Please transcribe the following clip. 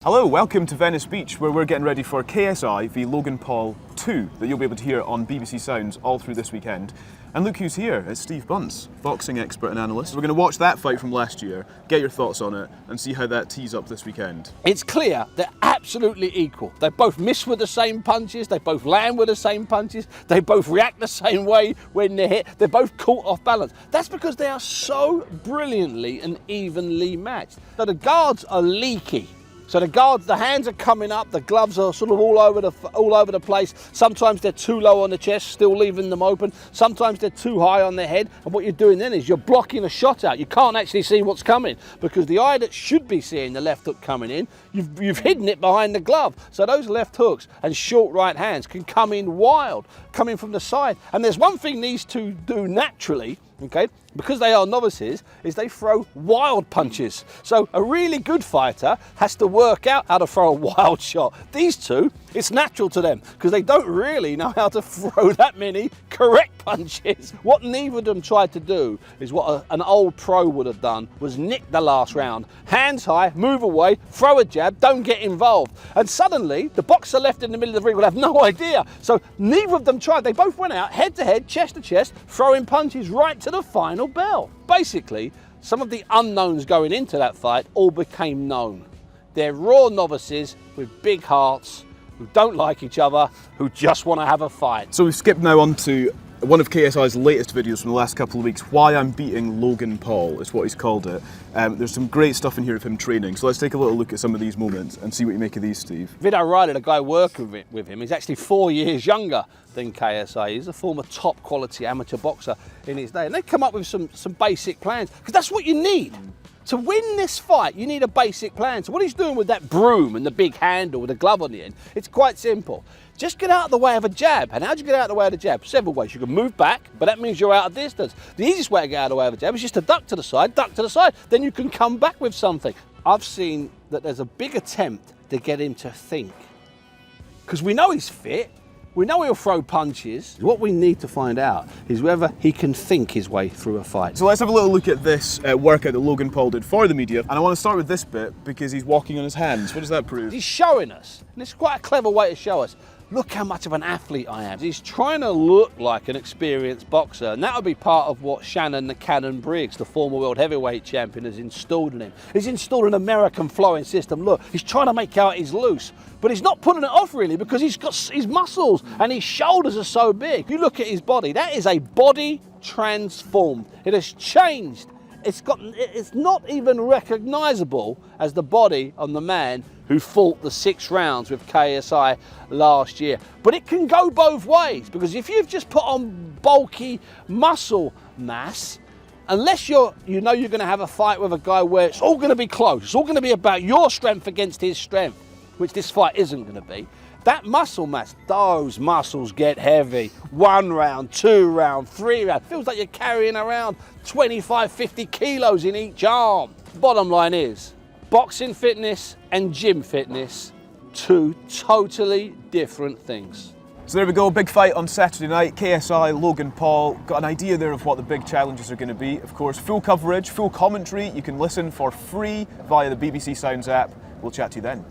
Hello, welcome to Venice Beach, where we're getting ready for KSI v Logan Paul 2 that you'll be able to hear on BBC Sounds all through this weekend. And look who's here, it's Steve Bunce, boxing expert and analyst. We're going to watch that fight from last year, get your thoughts on it, and see how that tees up this weekend. It's clear they're absolutely equal. They both miss with the same punches, they both land with the same punches, they both react the same way when they're hit, they're both caught off balance. That's because they are so brilliantly and evenly matched. So the guards are leaky. So the hands are coming up, the gloves are sort of all over the place. Sometimes they're too low on the chest, still leaving them open. Sometimes they're too high on their head. And what you're doing then is you're blocking a shot out. You can't actually see what's coming because the eye that should be seeing the left hook coming in, you've hidden it behind the glove. So those left hooks and short right hands can come in wild, coming from the side. And there's one thing these two do naturally, okay, because they are novices, is they throw wild punches. So a really good fighter has to work out how to throw a wild shot. These two, it's natural to them because they don't really know how to throw that many correct punches. What neither of them tried to do is what an old pro would have done, was nick the last round. Hands high, move away, throw a jab, don't get involved. And suddenly, the boxer left in the middle of the ring will have no idea. So neither of them tried. They both went out head to head, chest to chest, throwing punches right to the final bell. Basically, some of the unknowns going into that fight all became known. They're raw novices with big hearts who don't like each other, who just want to have a fight. So we've skipped now on to one of KSI's latest videos from the last couple of weeks, Why I'm Beating Logan Paul is what he's called it. There's some great stuff in here of him training, so let's take a little look at some of these moments and see what you make of these, Steve. Vido Riley, the guy working with him, is actually 4 years younger than KSI. He's a former top quality amateur boxer in his day. And they come up with some basic plans, because that's what you need. To win this fight, you need a basic plan. So what he's doing with that broom and the big handle with the glove on the end, it's quite simple. Just get out of the way of a jab. And how do you get out of the way of the jab? Several ways. You can move back, but that means you're out of distance. The easiest way to get out of the way of a jab is just to duck to the side, then you can come back with something. I've seen that there's a big attempt to get him to think. Because we know he's fit. We know he'll throw punches. What we need to find out is whether he can think his way through a fight. So let's have a little look at this workout that Logan Paul did for the media. And I want to start with this bit because he's walking on his hands. What does that prove? He's showing us, and it's quite a clever way to show us, look how much of an athlete I am. He's trying to look like an experienced boxer, and that would be part of what Shannon the Cannon Briggs, the former world heavyweight champion, has installed in him. He's installed an American flowing system. Look, he's trying to make out he's loose, but he's not putting it off really because he's got his muscles and his shoulders are so big. You look at his body, that is a body transformed. It has changed. It's not even recognizable as the body on the man who fought the 6 rounds with KSI last year. But it can go both ways, because if you've just put on bulky muscle mass, unless you know you're going to have a fight with a guy where it's all going to be close, it's all going to be about your strength against his strength, which this fight isn't going to be, that muscle mass, those muscles get heavy. 1 round, 2 round, 3 round. Feels like you're carrying around 25, 50 kilos in each arm. Bottom line is, boxing fitness and gym fitness, 2 totally different things. So there we go, big fight on Saturday night, KSI, Logan Paul. Got an idea there of what the big challenges are going to be. Of course, full coverage, full commentary. You can listen for free via the BBC Sounds app. We'll chat to you then.